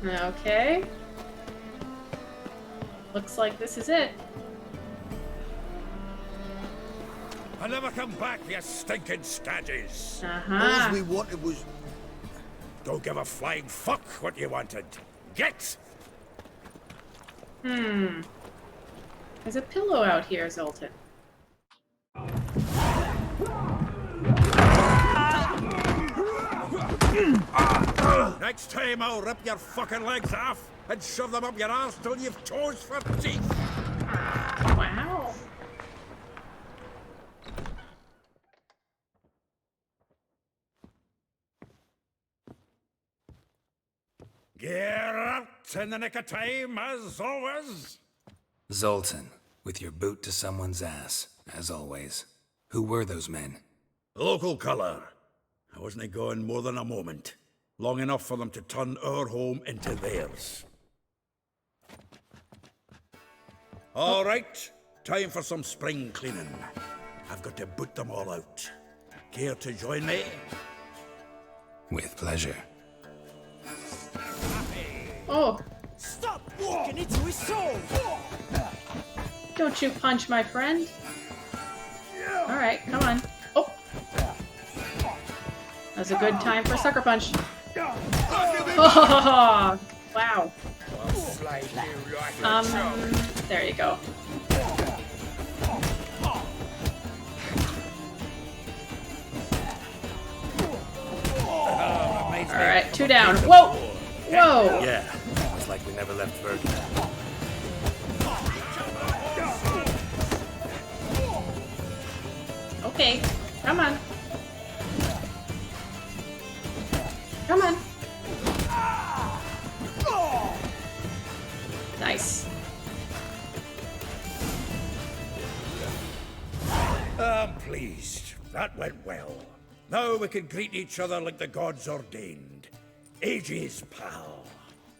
Okay. Looks like this is it. I never come back, you stinking staggies. Uh-huh. All we wanted was... Don't give a flying fuck what you wanted. Get! There's a pillow out here, Zoltan. Next time I'll rip your fucking legs off and shove them up your arse till you've toes for teeth. Wow. Geralt in the nick of time, as always. Zoltan, with your boot to someone's ass, as always. Who were those men? Local colour. I wasn't gone more than a moment. Long enough for them to turn our home into theirs. All right, time for some spring cleaning. I've got to boot them all out. Care to join me? With pleasure. Oh, Stop walking into his soul! don't you punch my friend. Alright, come on. Oh! That's a good time for a sucker punch. Oh, wow. There you go. Alright, 2 down. Whoa! Whoa! Yeah, it's like we never left Bergen. Okay, come on. Come on. Nice. I'm pleased. That went well. Now we can greet each other like the gods ordained. Ages, pal.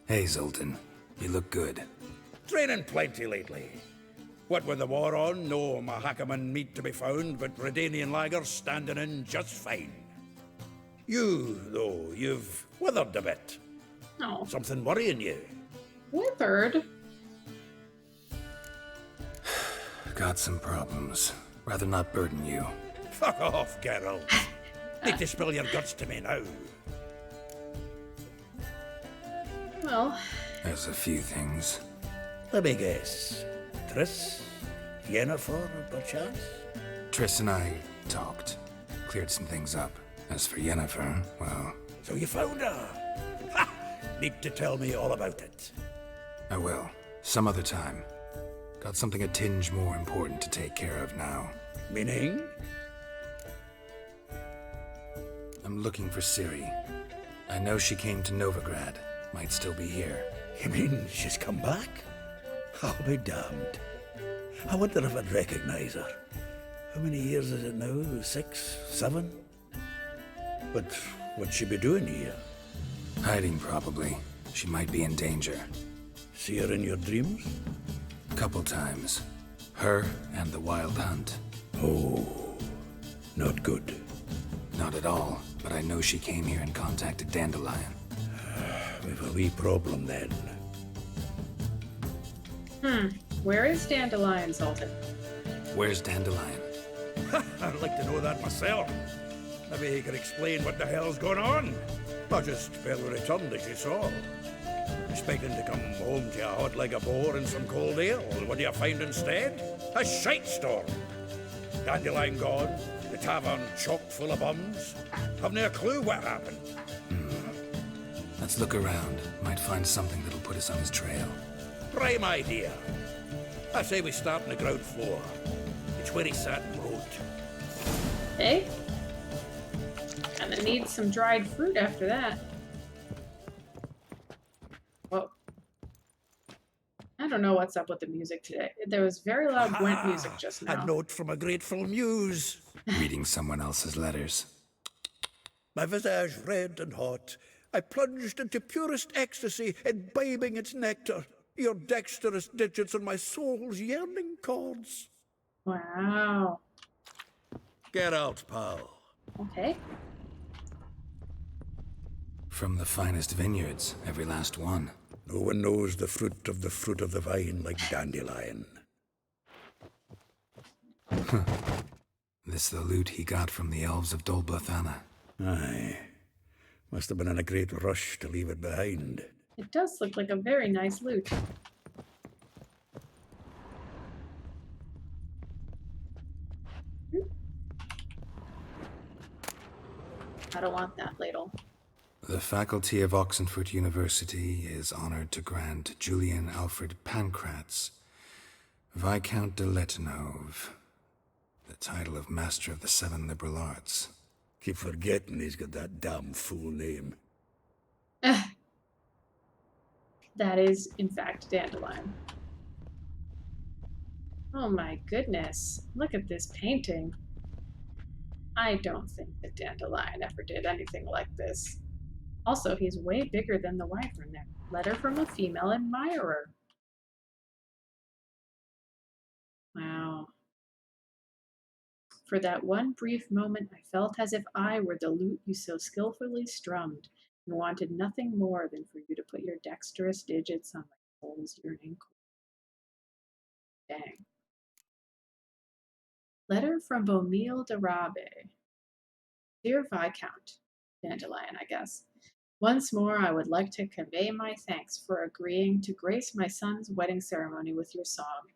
Hey, Zoltan. You look good. Training plenty lately. What with the war on, no Mahakaman meat to be found, but Redanian lagers standing in just fine. You, though, you've withered a bit. Oh, Something worrying you? withered. Got some problems. Rather not burden you. Fuck off, Geralt. Need to spill your guts to me now. Well, There's a few things. Let me guess. Triss? Yennefer, perchance? Triss and I talked. Cleared some things up. As for Yennefer, well, So you found her? Ha! Need to tell me all about it. I will. Some other time. Got something a tinge more important to take care of now. Meaning? I'm looking for Ciri. I know she came to Novigrad. Might still be here. You mean she's come back? I'll be damned. I wonder if I'd recognize her. How many years is it now? 6, 7? But what'd she be doing here? Hiding, probably. She might be in danger. See her in your dreams? Couple times. Her and the Wild Hunt. Oh, not good. Not at all, but I know she came here and contacted Dandelion. We've a wee problem then. where is Dandelion, Zoltan? Where's Dandelion? I'd like to know that myself. Maybe he could explain what the hell's going on. Not just barely returned as you saw. Expecting to come home to a hot leg of boar and some cold ale. What do you find instead? A shite storm. Dandelion gone, the tavern chock full of bums. Haven't a clue what happened. Let's look around. Might find something that'll put us on his trail. Prime idea. I say we start on the ground floor. It's where he sat and wrote. Okay. Gonna need some dried fruit after that. Whoa. I don't know what's up with the music today. There was very loud Gwent music just now. A note from a grateful muse. Reading someone else's letters. My visage red and hot, I plunged into purest ecstasy, imbibing its nectar. Your dexterous digits on my soul's yearning chords. Wow. Geralt, pal. Okay. From the finest vineyards, every last one. No one knows the fruit of the vine like Dandelion. This the loot he got from the elves of Dol Blathanna. Aye. Must have been in a great rush to leave it behind. It does look like a very nice loot. I don't want that ladle. The faculty of Oxenford University is honored to grant Julian Alfred Pancratz, Viscount de Letenhove, the title of Master of the Seven Liberal Arts. Keep forgetting he's got that damn fool name. That is, in fact, Dandelion. Oh my goodness. Look at this painting. I don't think that Dandelion ever did anything like this. Also, he's way bigger than the wyvern there. Letter from a female admirer. Wow. For that one brief moment, I felt as if I were the lute you so skillfully strummed, and wanted nothing more than for you to put your dexterous digits on my soul's yearning chord. Dang. Letter from Beaumille de Rabe. Dear Viscount, Dandelion, I guess. Once more, I would like to convey my thanks for agreeing to grace my son's wedding ceremony with your song.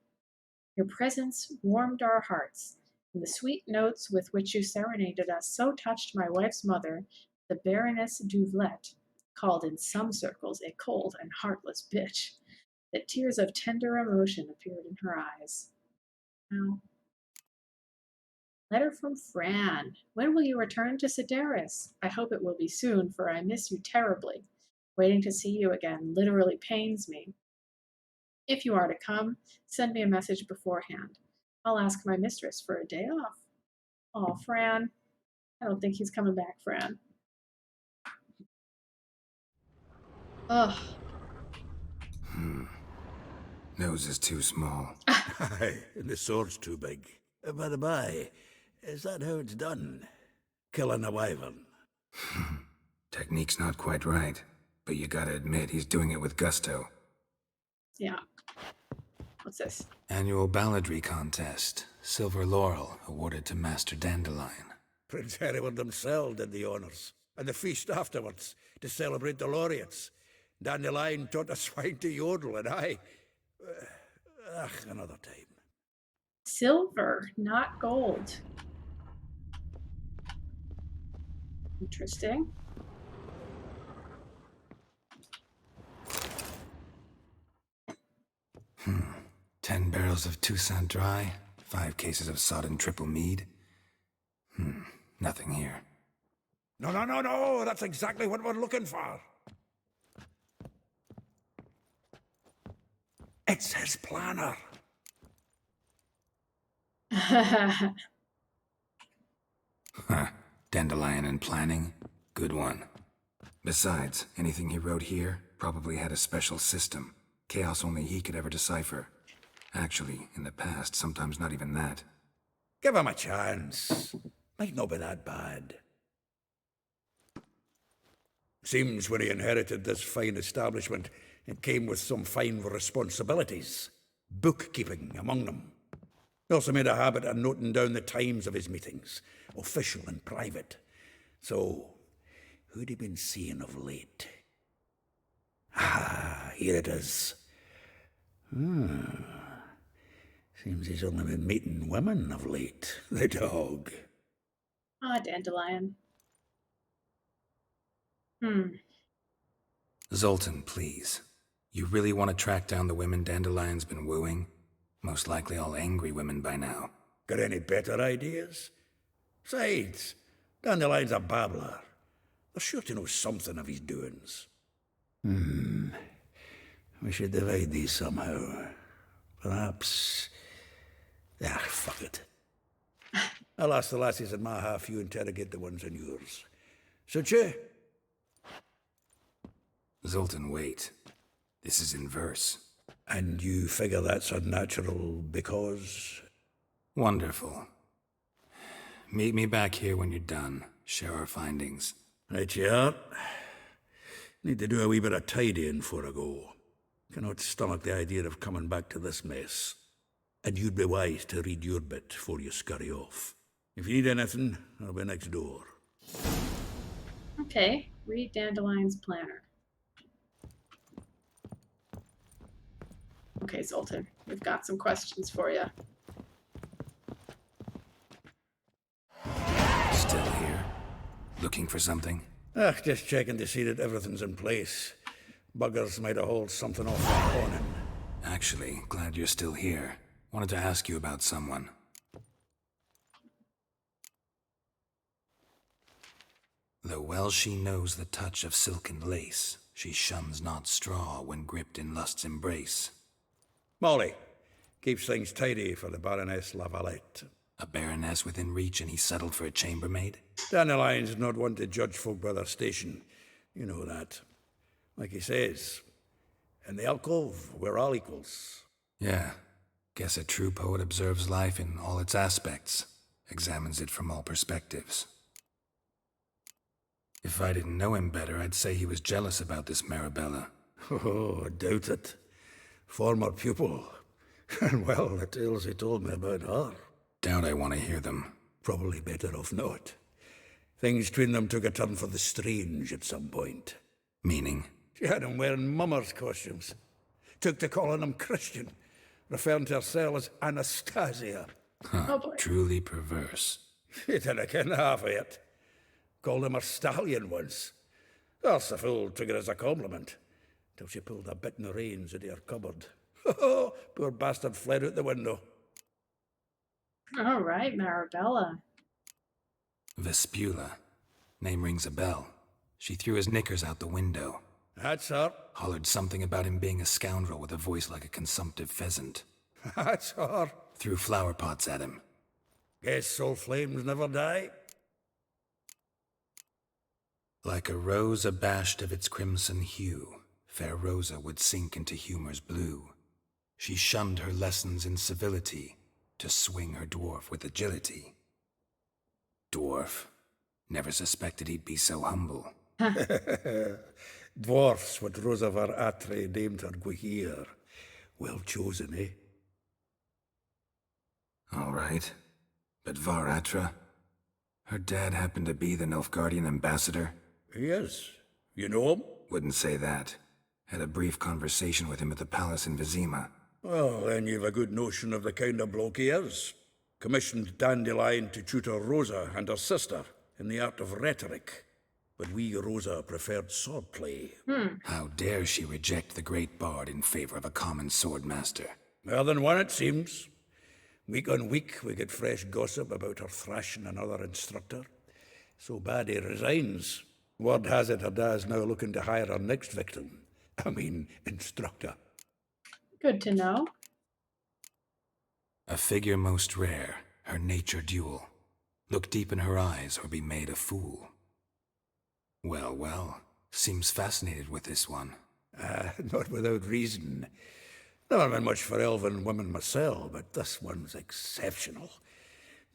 Your presence warmed our hearts, and the sweet notes with which you serenaded us so touched my wife's mother, the Baroness Duvlet, called in some circles a cold and heartless bitch, that tears of tender emotion appeared in her eyes. Now, letter from Fran. When will you return to Sidaris? I hope it will be soon, for I miss you terribly. Waiting to see you again literally pains me. If you are to come, send me a message beforehand. I'll ask my mistress for a day off. Oh, Fran. I don't think he's coming back, Fran. Ugh. Nose is too small. Aye, and the sword's too big. By the by, is that how it's done? Killing a wyvern? Technique's not quite right, but you gotta admit he's doing it with gusto. Yeah. What's this? Annual balladry contest. Silver laurel awarded to Master Dandelion. Prince Hereward himself did the honours, and the feast afterwards, to celebrate the laureates. Dandelion taught a swine to yodel, and another time. Silver, not gold. Interesting. Hmm. 10 barrels of Toussaint Dry, 5 cases of sodden triple mead. Nothing here. No, that's exactly what we're looking for. It's his planner. Huh. Dandelion and planning? Good one. Besides, anything he wrote here probably had a special system. Chaos only he could ever decipher. Actually, in the past, sometimes not even that. Give him a chance. Might not be that bad. Seems when he inherited this fine establishment, it came with some fine responsibilities. Bookkeeping among them. He also made a habit of noting down the times of his meetings, official and private. So, who'd he been seeing of late? Ah, here it is. Seems he's only been meeting women of late, the dog. Ah, Dandelion. Zoltan, please. You really want to track down the women Dandelion's been wooing? Most likely all angry women by now. Got any better ideas? Besides, Dandelion's a babbler. They're sure to know something of his doings. We should divide these somehow. Perhaps... fuck it. I'll ask the lassies in my half, you interrogate the ones in yours. Suit you? Zoltan, wait. This is in verse. And you figure that's unnatural because... Wonderful. Meet me back here when you're done. Share our findings. Right, you are. Need to do a wee bit of tidying before I go. Cannot stomach the idea of coming back to this mess. And you'd be wise to read your bit before you scurry off. If you need anything, I'll be next door. Okay, read Dandelion's planner. Okay, Zoltan, we've got some questions for you. Still here? Looking for something? Just checking to see that everything's in place. Buggers might have hauled something off that awning. Actually, glad you're still here. Wanted to ask you about someone. Though well she knows the touch of silken lace, she shuns not straw when gripped in lust's embrace. Molly keeps things tidy for the Baroness Lavalette. A baroness within reach and he settled for a chambermaid? Dandelion's not one to judge folk by their station. You know that. Like he says, in the alcove, we're all equals. Yeah. Guess a true poet observes life in all its aspects, examines it from all perspectives. If I didn't know him better, I'd say he was jealous about this Marabella. Oh, I doubt it. Former pupil. And well, the tales he told me about her. Doubt I want to hear them. Probably better off not. Things between them took a turn for the strange at some point. Meaning? She had him wearing mummers' costumes. Took to calling him Christian, referring to herself as Anastasia. Huh, Oh boy. truly perverse. He didn't ken half of it. Called him her stallion once. That's the fool took it as a compliment, till she pulled a bit in the reins into her cupboard. Oh, poor bastard fled out the window. All right, Marabella. Vespula. Name rings a bell. She threw his knickers out the window. That's her. Hollered something about him being a scoundrel with a voice like a consumptive pheasant. That's her. Threw flower pots at him. Guess soul flames never die. Like a rose abashed of its crimson hue, fair Rosa would sink into humor's blue. She shunned her lessons in civility, to swing her dwarf with agility. Dwarf. Never suspected he'd be so humble. Dwarfs what Rosa var Atre named her Guihir. Well chosen, eh? All right. But Varatra? Her dad happened to be the Nilfgaardian ambassador? He is. You know him? Wouldn't say that. Had a brief conversation with him at the palace in Vizima. Well, then you've a good notion of the kind of bloke he is. Commissioned Dandelion to tutor Rosa and her sister in the art of rhetoric. But we, Rosa, preferred swordplay. How dare she reject the great bard in favor of a common swordmaster? More than one, it seems. Week on week, we get fresh gossip about her thrashing another instructor. So bad he resigns. Word has it her dad's now looking to hire her next victim. Instructor. Good to know. A figure most rare, her nature dual. Look deep in her eyes or be made a fool. Well, well, seems fascinated with this one. Not without reason. Never been much for elven women myself, but this one's exceptional.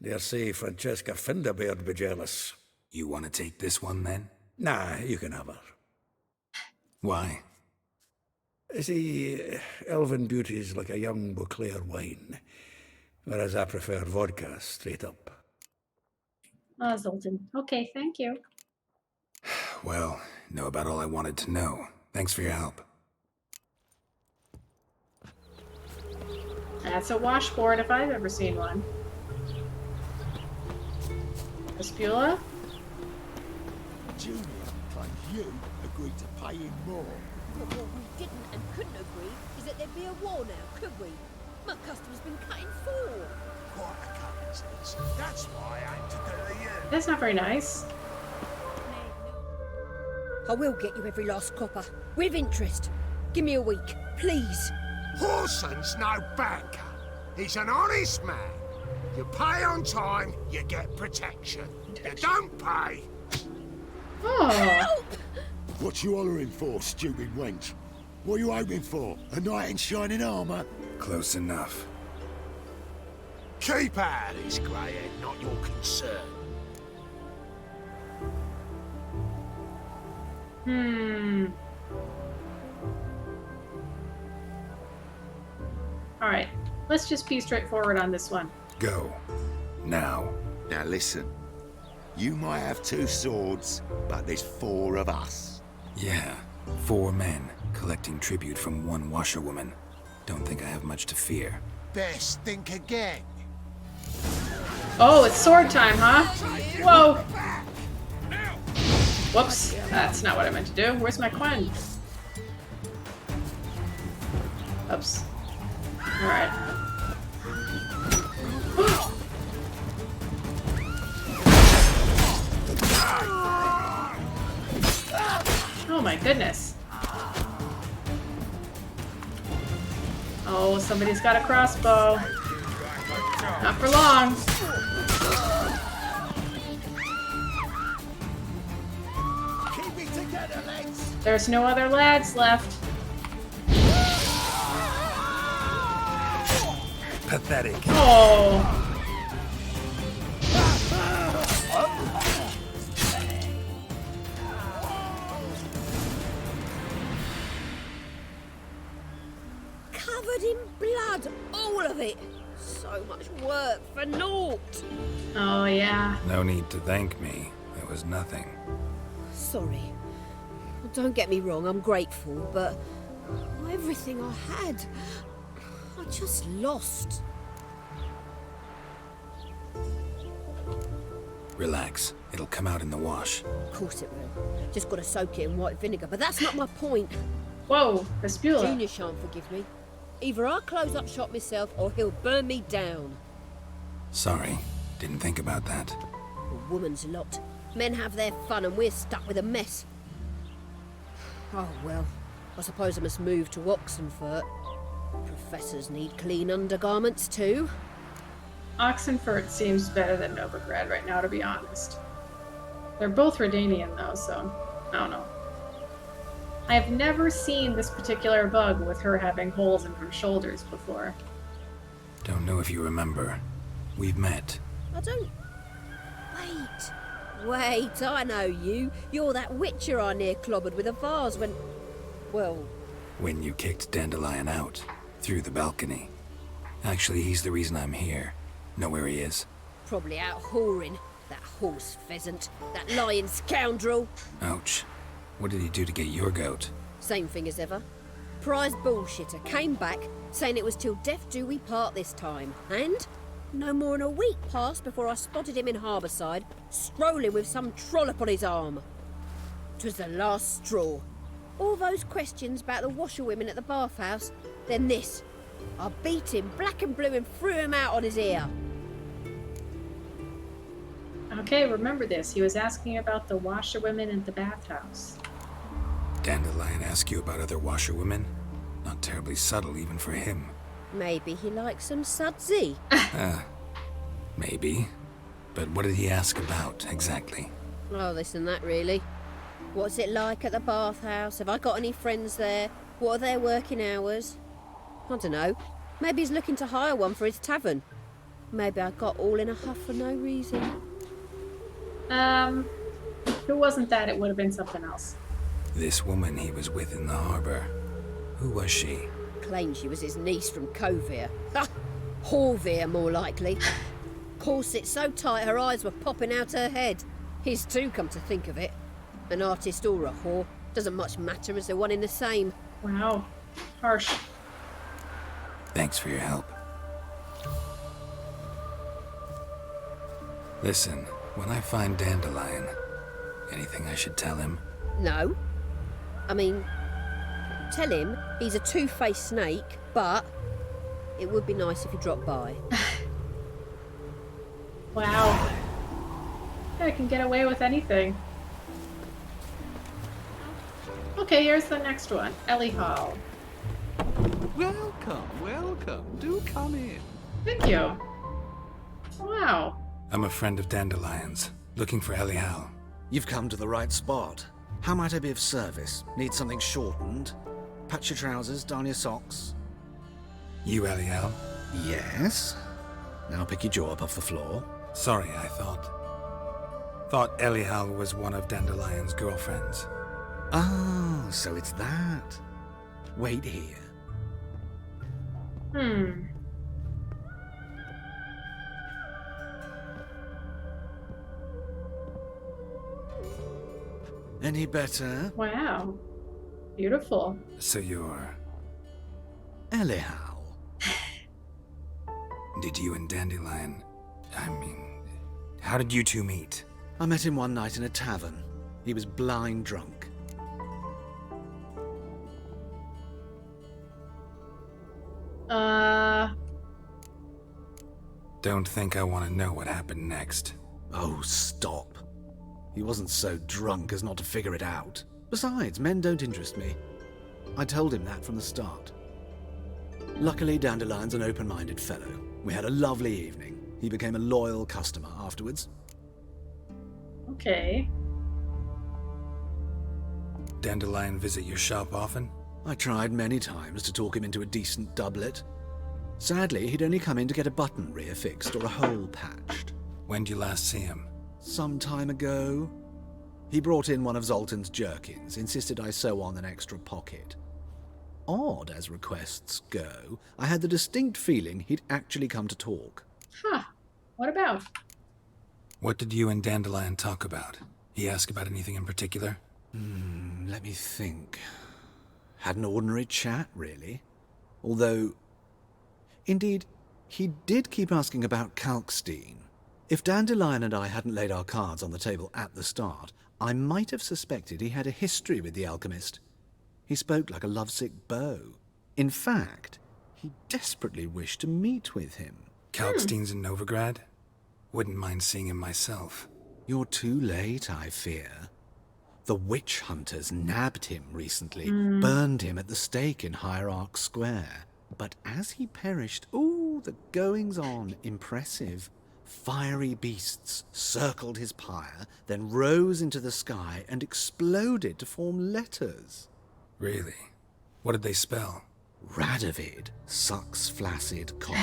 Dare say Francesca Finderbeard be jealous. You want to take this one, then? Nah, you can have her. Why? See, elven beauty's like a young Beauclair wine, whereas I prefer vodka straight up. Zoltan. Okay, thank you. Well, know about all I wanted to know. Thanks for your help. That's a washboard if I've ever seen one. Vespula? Julian claims you agreed to pay him more. But what we didn't and couldn't agree is that there'd be a war now, could we? My customer's been cut in four. Quite a coincidence. That's why I aim to do to you. That's not very nice. I will get you every last copper, with interest. Give me a week, please. Horson's no banker. He's an honest man. You pay on time, you get protection. You don't pay. Oh, Help! What you hollering for, stupid wench? What you hoping for? A knight in shining armour? Close enough. Keep out of this, greyhead, not your concern. Hmm. Alright. Let's just be straightforward on this one. Go. Now. Now listen. You might have 2 swords, but there's 4 of us. Yeah. 4 men collecting tribute from 1 washerwoman. Don't think I have much to fear. Best think again. Oh, it's sword time, huh? Whoa! Whoops. That's not what I meant to do. Where's my Quen? Oops. Alright. Oh my goodness. Oh, somebody's got a crossbow. Not for long. Keep it together, lads. There's no other lads left. Pathetic. Oh. Covered in blood, all of it. So much work for naught. Oh, yeah. No need to thank me. It was nothing. Sorry. Don't get me wrong, I'm grateful, but everything I had, I just lost. Relax. It'll come out in the wash. Of course it will. Just got to soak it in white vinegar, but that's not my point. Whoa, Vespula. Junior shan't forgive me. Either I'll close up shop myself or he'll burn me down. Sorry. Didn't think about that. A woman's lot. Men have their fun and we're stuck with a mess. Oh well, I suppose I must move to Oxenfurt. Professors need clean undergarments too. Oxenfurt seems better than Novigrad right now, to be honest. They're both Redanian, though, so I don't know. I have never seen this particular bug with her having holes in her shoulders before. Don't know if you remember. We've met. I don't... Wait, I know you. You're that witcher I near clobbered with a vase when... Well... When you kicked Dandelion out. Through the balcony. Actually, he's the reason I'm here. Know where he is? Probably out whoring. That horse pheasant. That lying scoundrel. Ouch. What did he do to get your goat? Same thing as ever. Prize bullshitter came back, saying it was till death do we part this time. And no more than a week passed before I spotted him in Harbourside, strolling with some trollop on his arm. 'Twas the last straw. All those questions about the washerwomen at the bathhouse, then this. I beat him black and blue and threw him out on his ear. Okay, remember this. He was asking about the washerwomen in the bathhouse. Dandelion ask you about other washerwomen? Not terribly subtle even for him. Maybe he likes some sudsy. Maybe. But what did he ask about, exactly? Oh, this and that, really. What's it like at the bathhouse? Have I got any friends there? What are their working hours? I don't know. Maybe he's looking to hire one for his tavern. Maybe I got all in a huff for no reason. If it wasn't that, it would have been something else. This woman he was with in the harbor. Who was she? Claimed she was his niece from Kovir. Ha! Horvir, more likely. Corset so tight her eyes were popping out her head. His too, come to think of it. An artist or a whore. Doesn't much matter as they're one in the same. Wow. Harsh. Thanks for your help. Listen, when I find Dandelion, anything I should tell him? No. I mean, tell him he's a two-faced snake, but it would be nice if he dropped by. Wow. I can get away with anything. Okay, here's the next one. Ellie Hall. Welcome, welcome. Do come in. Thank you. Wow. I'm a friend of Dandelion's, looking for Elial. You've come to the right spot. How might I be of service? Need something shortened? Patch your trousers, darn your socks. You Elial? Yes. Now pick your jaw up off the floor. Sorry, I thought Elial was one of Dandelion's girlfriends. Oh, so it's that. Wait here. Hmm. Any better? Wow. Beautiful. So you're... Anyhow. Did you and Dandelion... I mean... How did you two meet? I met him one night in a tavern. He was blind drunk. Don't think I want to know what happened next. Oh, stop. He wasn't so drunk as not to figure it out. Besides, men don't interest me. I told him that from the start. Luckily, Dandelion's an open-minded fellow. We had a lovely evening. He became a loyal customer afterwards. Okay. Dandelion visit your shop often? I tried many times to talk him into a decent doublet. Sadly, he'd only come in to get a button reaffixed or a hole patched. When did you last see him? Some time ago. He brought in one of Zoltan's jerkins, insisted I sew on an extra pocket. Odd as requests go, I had the distinct feeling he'd actually come to talk. Huh. What about? What did you and Dandelion talk about? He asked about anything in particular? Let me think. Had an ordinary chat, really. Although... Indeed, he did keep asking about Kalkstein. If Dandelion and I hadn't laid our cards on the table at the start, I might have suspected he had a history with the alchemist. He spoke like a lovesick beau. In fact, he desperately wished to meet with him. Kalkstein's in Novigrad? Wouldn't mind seeing him myself. You're too late, I fear. The witch hunters nabbed him recently, burned him at the stake in Hierarch Square. But as he perished, the goings-on, impressive. Fiery beasts circled his pyre, then rose into the sky and exploded to form letters. Really? What did they spell? Radovid sucks flaccid cock.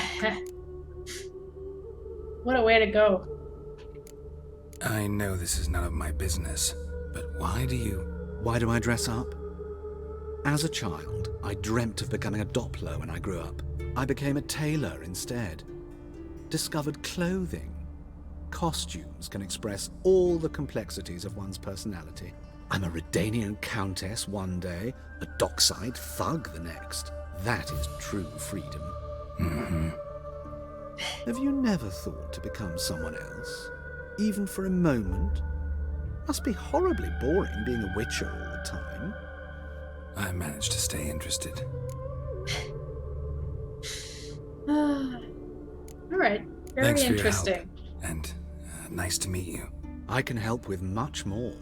What a way to go. I know this is none of my business, but why do you... Why do I dress up? As a child, I dreamt of becoming a Doppler when I grew up. I became a tailor instead. Discovered clothing. Costumes can express all the complexities of one's personality. I'm a Redanian countess one day, a dockside thug the next. That is true freedom. Mm-hmm. Have you never thought to become someone else? Even for a moment? Must be horribly boring being a witcher all the time. I managed to stay interested. All right. Very Thanks for interesting. your help, and nice to meet you. I can help with much more.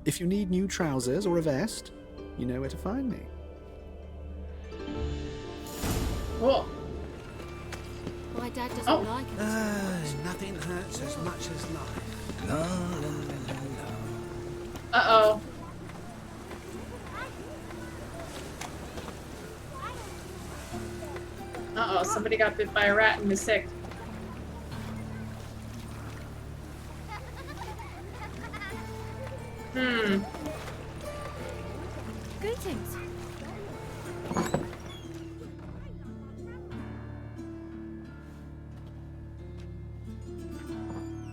If you need new trousers or a vest, you know where to find me. Cool. My dad doesn't like it. Nothing hurts as much as life. La, la, la, la. Uh-oh. Uh-oh, somebody got bit by a rat and is sick. Greetings.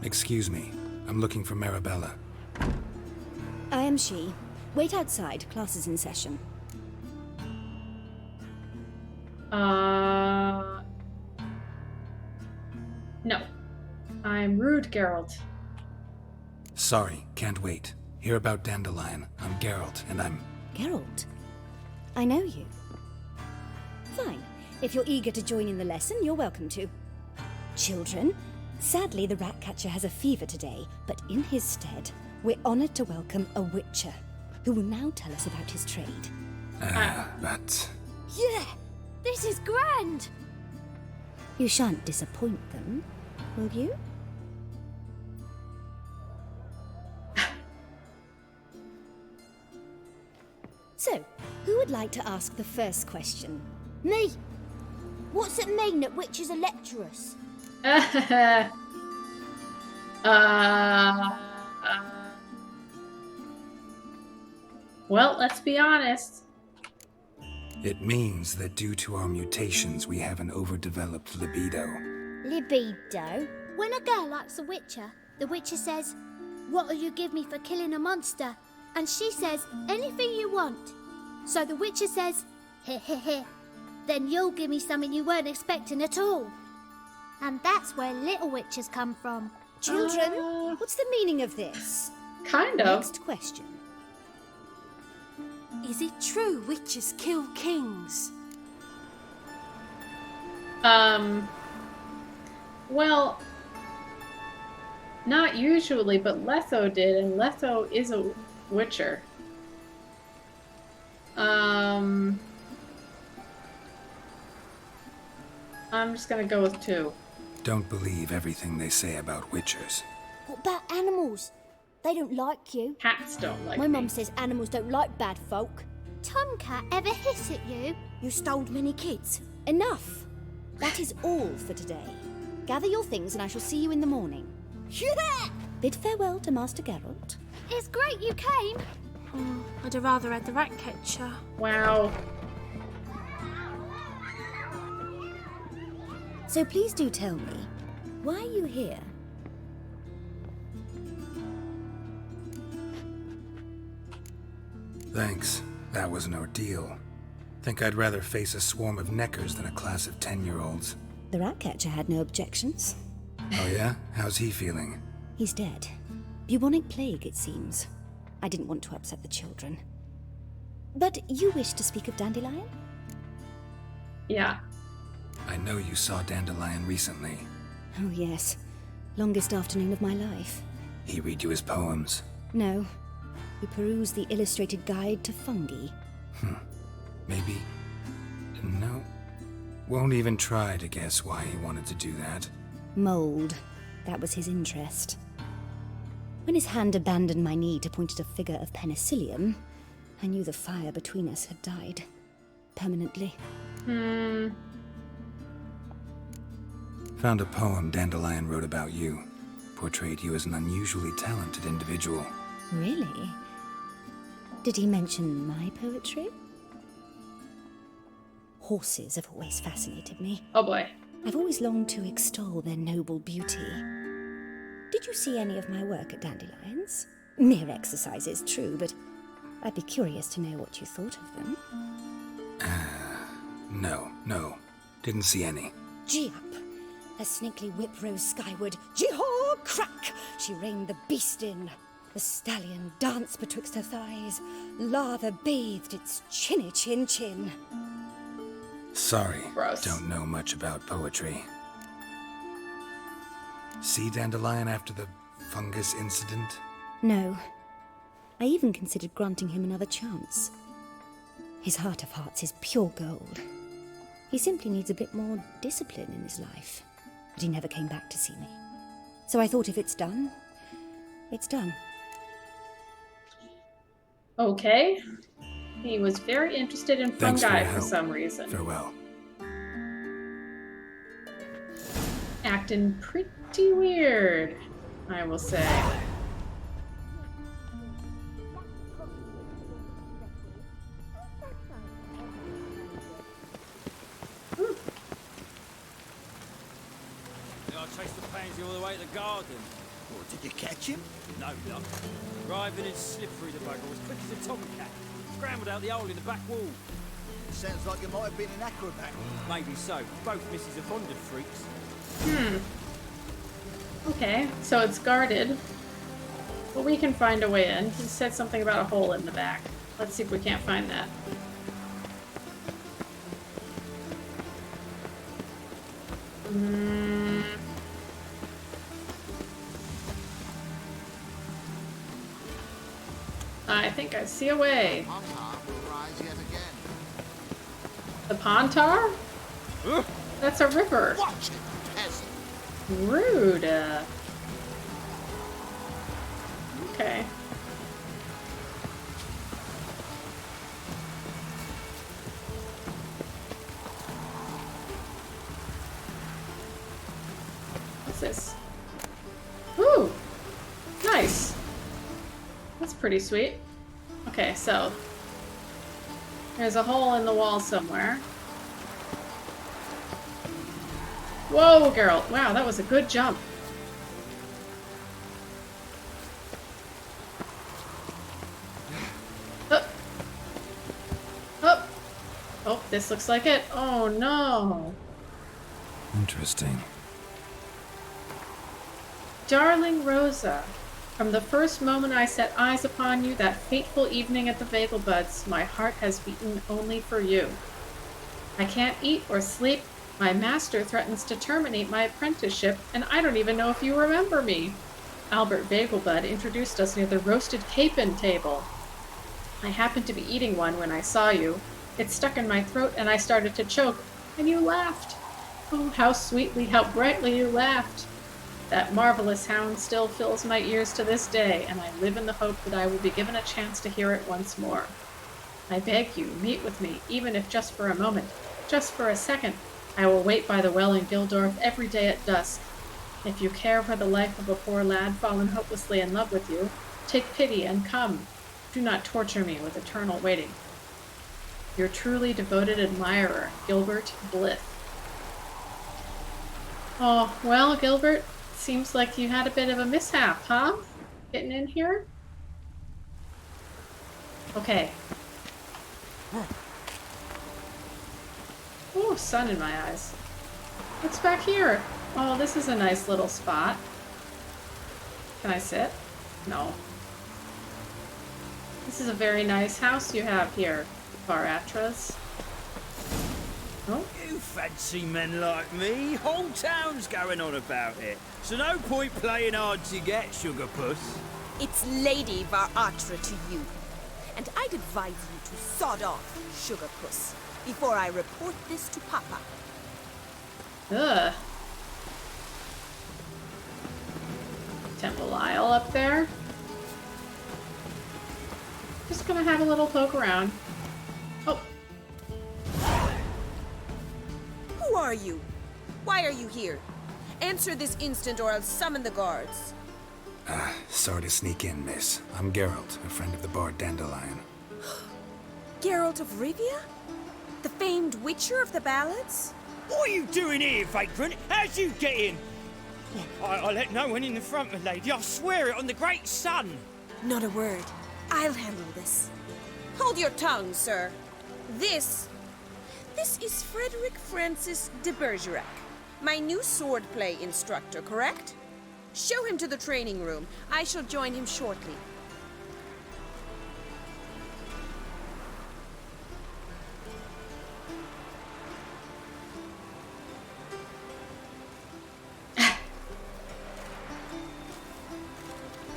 Excuse me. I'm looking for Marabella. I am she. Wait outside. Class is in session. No. I'm rude, Geralt. Sorry, can't wait. Hear about Dandelion. I'm Geralt, and I'm... Geralt? I know you. Fine. If you're eager to join in the lesson, you're welcome to. Children, sadly the rat catcher has a fever today, but in his stead, we're honoured to welcome a witcher, who will now tell us about his trade. but... Yeah, this is grand. You shan't disappoint them, will you? So, who would like to ask the first question? Me. What's it mean that witches are lecturers? Well, let's be honest. It means that due to our mutations, we have an overdeveloped libido. Libido? When a girl likes a witcher, the witcher says, "What'll you give me for killing a monster?" And she says, "Anything you want." So the witcher says, "Heh heh heh. Then you'll give me something you weren't expecting at all." And that's where little witches come from. Children, what's the meaning of this? Kind of. Next question. Is it true witches kill kings? Well, not usually, but Letho did, and Letho is a witcher. I'm just gonna go with 2. Don't believe everything they say about witchers. What about animals? They don't like you. Cats don't like My me. mum says animals don't like bad folk. Tomcat ever hiss at you? You stole many kids. Enough. That is all for today. Gather your things and I shall see you in the morning. Yeah! Bid farewell to Master Geralt. It's great you came. Oh, I'd have rather had the rat catcher. Wow. So please do tell me, why are you here? Thanks. That was an ordeal. Think I'd rather face a swarm of neckers than a class of 10-year-olds. The Ratcatcher had no objections. Oh yeah? How's he feeling? He's dead. Bubonic plague, it seems. I didn't want to upset the children. But you wish to speak of Dandelion? Yeah. I know you saw Dandelion recently. Oh yes. Longest afternoon of my life. He read you his poems. No. We perused the illustrated guide to fungi. Maybe... No. Won't even try to guess why he wanted to do that. Mold. That was his interest. When his hand abandoned my knee to point at a figure of penicillium, I knew the fire between us had died. Permanently. Found a poem Dandelion wrote about you. Portrayed you as an unusually talented individual. Really? Did he mention my poetry? Horses have always fascinated me. Oh boy. I've always longed to extol their noble beauty. Did you see any of my work at Dandelion's? Mere exercises, true, but I'd be curious to know what you thought of them. No. Didn't see any. Gee up! A snakely whip rose skyward. Gee-haw! Crack! She reined the beast in. The stallion danced betwixt her thighs. Lather bathed its chinny chin. Sorry, Gross. don't know much about poetry. See Dandelion after the fungus incident? No. I even considered granting him another chance. His heart of hearts is pure gold. He simply needs a bit more discipline in his life. But he never came back to see me. So I thought if it's done, it's done. Okay. He was very interested in Thanks fungi your for help. some reason. Farewell. Acting pretty weird, I will say. I chased the pansy all the way to the garden. What, did you catch him? No luck. Driving and slipped through the bugger as quick as a tomcat. Scrambled out the hole in the back wall. Sounds like you might have been an acrobat. Maybe so. Both misses are fond of freaks. Okay, so it's guarded. But we can find a way in. He said something about a hole in the back. Let's see if we can't find that. I think I see a way. The Pontar? That's a river. Watch it, peasant. Rude. Okay. What's this? Ooh! Nice! That's pretty sweet. Okay. Okay, so there's a hole in the wall somewhere. Whoa, Geralt. Wow, that was a good jump. Up. Up. Oh, this looks like it. Oh, no. Interesting. Darling Rosa, from the first moment I set eyes upon you that fateful evening at the Vagelbuds, my heart has beaten only for you. I can't eat or sleep. My master threatens to terminate my apprenticeship, and I don't even know if you remember me. Albert Vagelbud introduced us near the roasted capon table. I happened to be eating one when I saw you. It stuck in my throat, and I started to choke, and you laughed. Oh, how sweetly, how brightly you laughed. That marvelous sound still fills my ears to this day, and I live in the hope that I will be given a chance to hear it once more. I beg you, meet with me, even if just for a moment, just for a second. I will wait by the well in Gildorf every day at dusk. If you care for the life of a poor lad fallen hopelessly in love with you, take pity and come. Do not torture me with eternal waiting. Your truly devoted admirer, Gilbert Blythe. Oh, well, Gilbert, seems like you had a bit of a mishap, huh? Getting in here? Okay. Oh, sun in my eyes. What's back here? Oh, this is a nice little spot. Can I sit? No. This is a very nice house you have here, Baratras. Oh. You fancy men like me? Whole town's going on about it. So no point playing hard to get, sugar puss. It's Lady Varatra to you. And I'd advise you to sod off, sugar puss, before I report this to Papa. Ugh. Temple Isle up there. Just gonna have a little poke around. Oh. Who are you? Why are you here? Answer this instant or I'll summon the guards. Sorry to sneak in, miss. I'm Geralt, a friend of the bard Dandelion. Geralt of Rivia? The famed witcher of the ballads? What are you doing here, vagrant? How'd you get in? I let no one in the front, my lady. I swear it on the great sun. Not a word. I'll handle this. Hold your tongue, sir. This is Frederick Francis de Bergerac, my new swordplay instructor, correct? Show him to the training room. I shall join him shortly.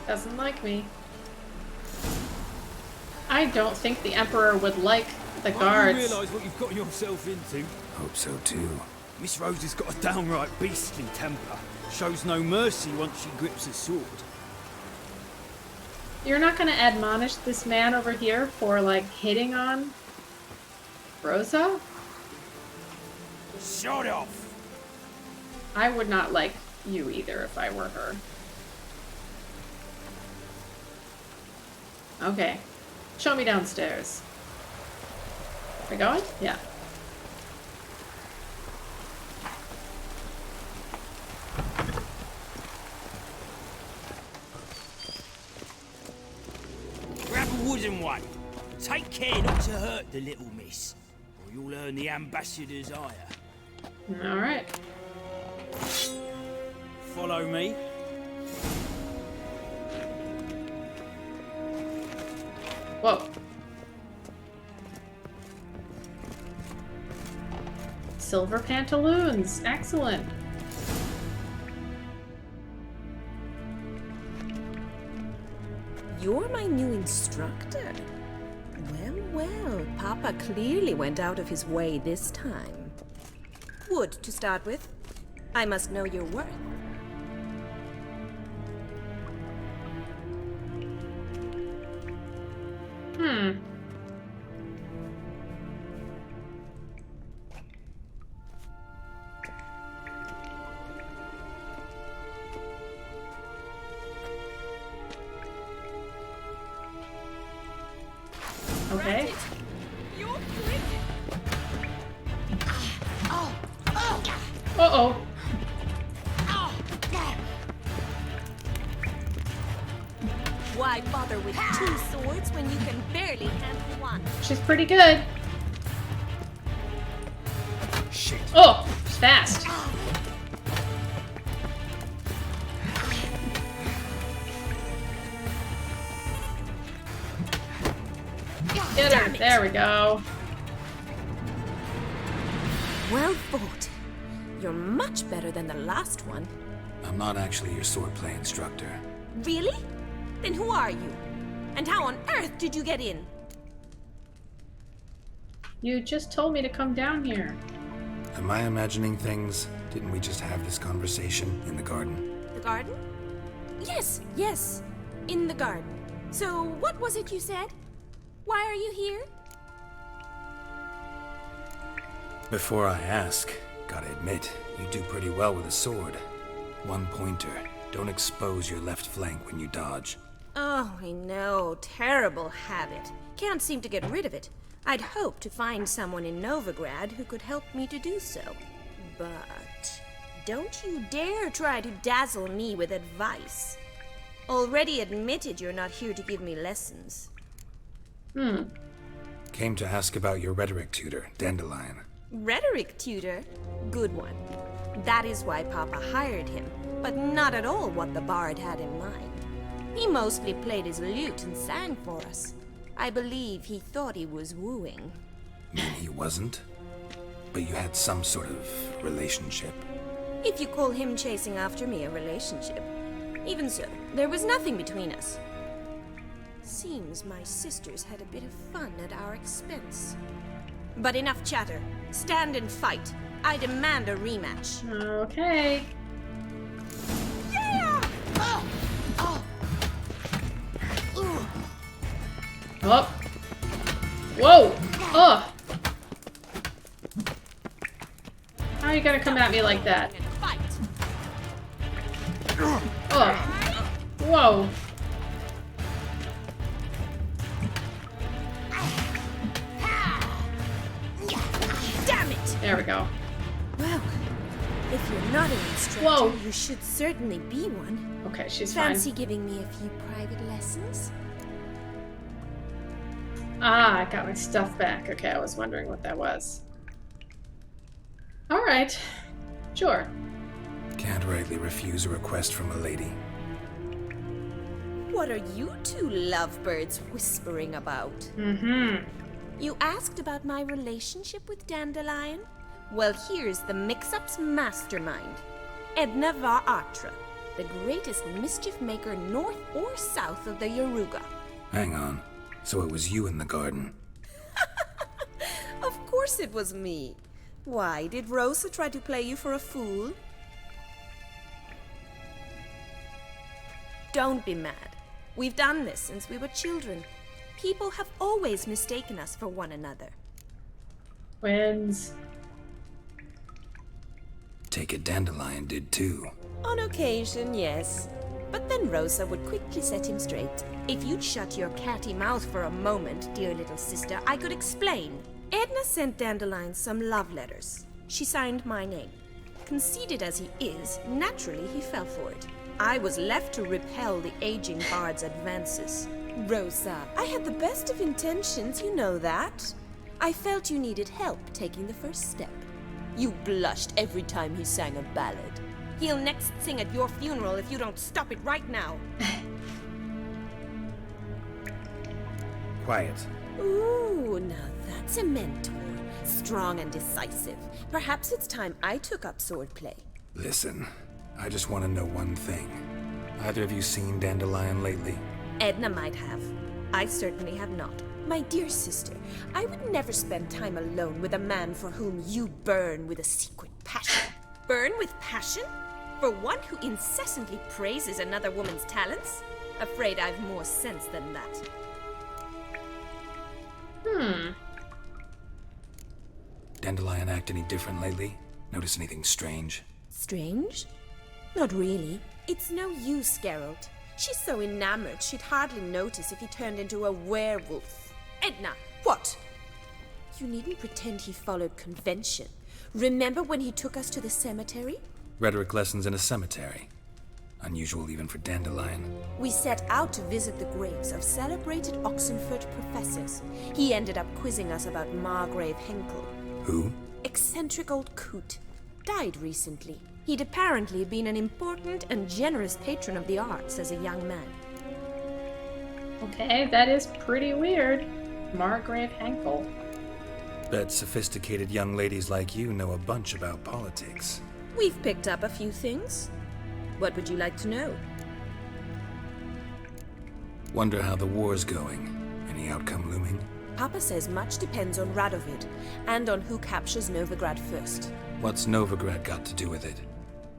Doesn't like me. I don't think the Emperor would like the guards. You realise what you've got yourself into? Hope so too. Miss Rose has got a downright beastly temper. Shows no mercy once she grips a sword. You're not gonna admonish this man over here for, like, hitting on Rosa? Shut off! I would not like you either if I were her. Okay. Show me downstairs. We going? Yeah. Grab a wooden one. Take care not to hurt the little miss, or you'll earn the ambassador's ire. Alright. Follow me. Whoa. Silver pantaloons. Excellent. You're my new instructor. Well, well, Papa clearly went out of his way this time. Wood, to start with. I must know your worth. Uh-oh. Why bother with 2 swords when you can barely handle one? She's pretty good. Shit. Oh, she's fast. Get her. There we go. Well fought. You're much better than the last one. I'm not actually your swordplay instructor. Really? Then who are you? And how on earth did you get in? You just told me to come down here. Am I imagining things? Didn't we just have this conversation in the garden? The garden? Yes, yes. In the garden. So, what was it you said? Why are you here? Before I ask, gotta admit, you do pretty well with a sword. One pointer. Don't expose your left flank when you dodge. Oh, I know. Terrible habit. Can't seem to get rid of it. I'd hoped to find someone in Novigrad who could help me to do so. But don't you dare try to dazzle me with advice. Already admitted you're not here to give me lessons. Came to ask about your rhetoric tutor, Dandelion. Rhetoric tutor? Good one. That is why Papa hired him, but not at all what the bard had in mind. He mostly played his lute and sang for us. I believe he thought he was wooing. Mean he wasn't? But you had some sort of relationship. If you call him chasing after me a relationship. Even so, there was nothing between us. Seems my sisters had a bit of fun at our expense. But enough chatter. Stand and fight. I demand a rematch. Okay. Yeah! Oh! Oh! Oh. Whoa. Oh. How are you gonna come at me like that? Oh. Whoa. Damn it! There we go. Well, if you're not an instructor, Whoa. you should certainly be one. Okay, she's Fancy fine. giving me a few private lessons? Ah, I got my stuff back. Okay, I was wondering what that was. Alright. Sure. Can't rightly refuse a request from a lady. What are you two lovebirds whispering about? Mm-hmm. You asked about my relationship with Dandelion? Well, here's the mix-up's mastermind. Edna var Atra, the greatest mischief maker north or south of the Yaruga. Hang on. So it was you in the garden. Of course it was me. Why, did Rosa try to play you for a fool? Don't be mad. We've done this since we were children. People have always mistaken us for one another. Twins. Take it Dandelion did too. On occasion, yes. But then Rosa would quickly set him straight. If you'd shut your catty mouth for a moment, dear little sister, I could explain. Edna sent Dandelion some love letters. She signed my name. Conceited as he is, naturally he fell for it. I was left to repel the aging bard's advances. Rosa, I had the best of intentions, you know that. I felt you needed help taking the first step. You blushed every time he sang a ballad. He'll next sing at your funeral if you don't stop it right now. Quiet. Ooh, now that's a mentor. Strong and decisive. Perhaps it's time I took up swordplay. Listen, I just want to know one thing. Either of you seen Dandelion lately? Edna might have. I certainly have not. My dear sister, I would never spend time alone with a man for whom you burn with a secret passion. Burn with passion? For one who incessantly praises another woman's talents? Afraid I've more sense than that. Dandelion act any different lately? Notice anything strange? Strange? Not really. It's no use, Geralt. She's so enamored she'd hardly notice if he turned into a werewolf. Edna, what? You needn't pretend he followed convention. Remember when he took us to the cemetery? Rhetoric lessons in a cemetery. Unusual even for Dandelion. We set out to visit the graves of celebrated Oxenford professors. He ended up quizzing us about Margrave Henkel. Who? Eccentric old coot. Died recently. He'd apparently been an important and generous patron of the arts as a young man. Okay, that is pretty weird. Margrave Henkel. Bet sophisticated young ladies like you know a bunch about politics. We've picked up a few things. What would you like to know? Wonder how the war's going. Any outcome looming? Papa says much depends on Radovid, and on who captures Novigrad first. What's Novigrad got to do with it?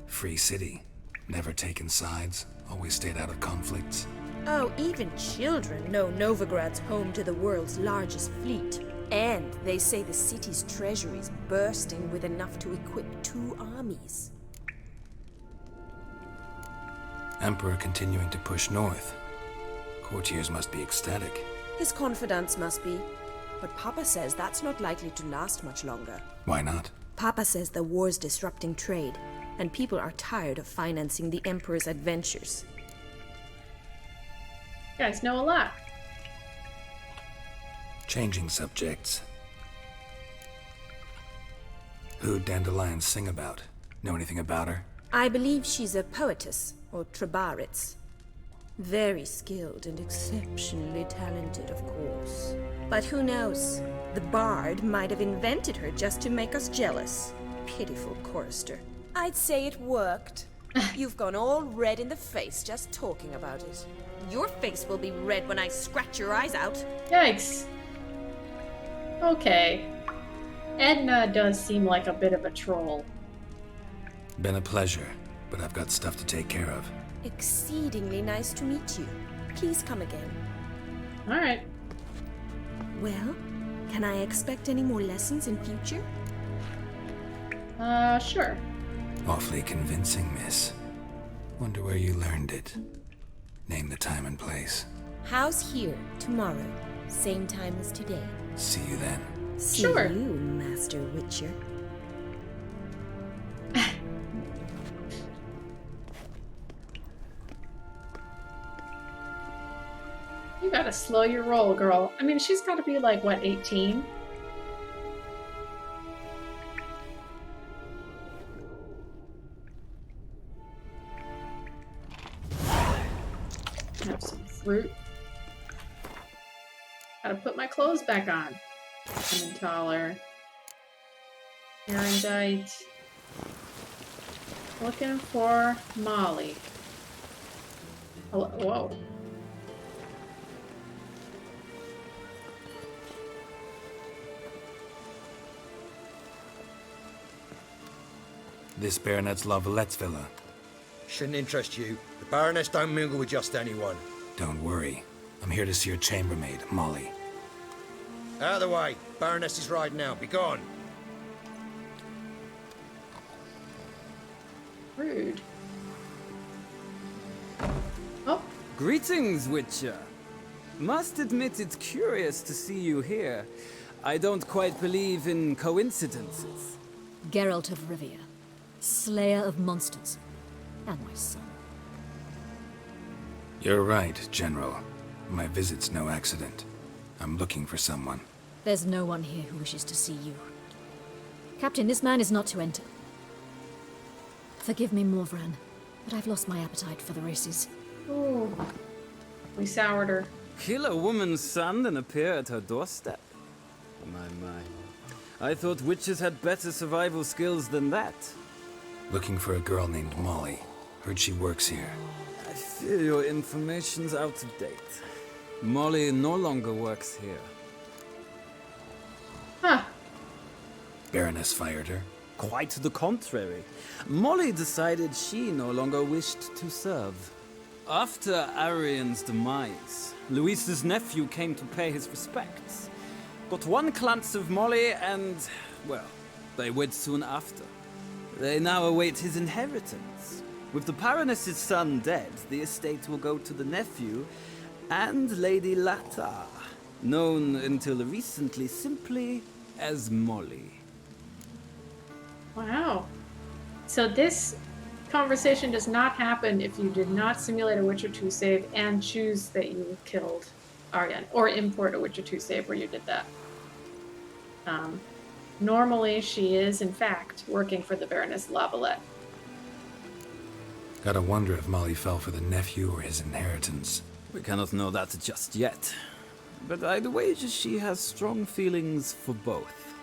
Free city. Never taken sides. Always stayed out of conflicts. Oh, even children know Novigrad's home to the world's largest fleet. And they say the city's treasury's bursting with enough to equip 2 armies. Emperor continuing to push north. Courtiers must be ecstatic. His confidants must be. But Papa says that's not likely to last much longer. Why not? Papa says the war's disrupting trade, and people are tired of financing the Emperor's adventures. You guys know a lot. Changing subjects. Who'd Dandelion sing about? Know anything about her? I believe she's a poetess, or trabaritz. Very skilled and exceptionally talented, of course. But who knows? The bard might have invented her just to make us jealous. Pitiful chorister. I'd say it worked. You've gone all red in the face just talking about it. Your face will be red when I scratch your eyes out. Yikes. Okay. Edna does seem like a bit of a troll. Been a pleasure, but I've got stuff to take care of. Exceedingly nice to meet you. Please come again. Alright. Well, can I expect any more lessons in future? Sure. Awfully convincing, miss. Wonder where you learned it. Name the time and place. House here, tomorrow. Same time as today. See you then. See Sure. you, Master Witcher. You gotta slow your roll, girl. I mean, she's gotta be like, what, 18? Have some fruit. Gotta put my clothes back on. Emmentaler. Erendite. Looking for Molly. Hello. Whoa. This Baronet's Lavalettes villa. Shouldn't interest you. The Baroness don't mingle with just anyone. Don't worry. I'm here to see your chambermaid, Molly. Out of the way. Baroness is riding out. Be gone. Rude. Oh. Greetings, Witcher. Must admit it's curious to see you here. I don't quite believe in coincidences. Geralt of Rivia, slayer of monsters, and my son. You're right, General. My visit's no accident. I'm looking for someone. There's no one here who wishes to see you. Captain, this man is not to enter. Forgive me, Morvran, but I've lost my appetite for the races. Ooh. We soured her. Kill a woman's son and appear at her doorstep? My. I thought witches had better survival skills than that. Looking for a girl named Molly. Heard she works here. I fear your information's out of date. Molly no longer works here. Huh. Baroness fired her? Quite the contrary. Molly decided she no longer wished to serve. After Arian's demise, Luis's nephew came to pay his respects. Got one glance of Molly and, well, they wed soon after. They now await his inheritance. With the Baroness's son dead, the estate will go to the nephew and Lady Lata, known until recently simply as Molly. Wow. So this conversation does not happen if you did not simulate a Witcher 2 save and choose that you killed Aryan, or import a Witcher 2 save where you did that. Normally, she is, in fact, working for the Baroness Lavalette. Gotta wonder if Molly fell for the nephew or his inheritance. We cannot know that just yet. But I'd wager she has strong feelings for both.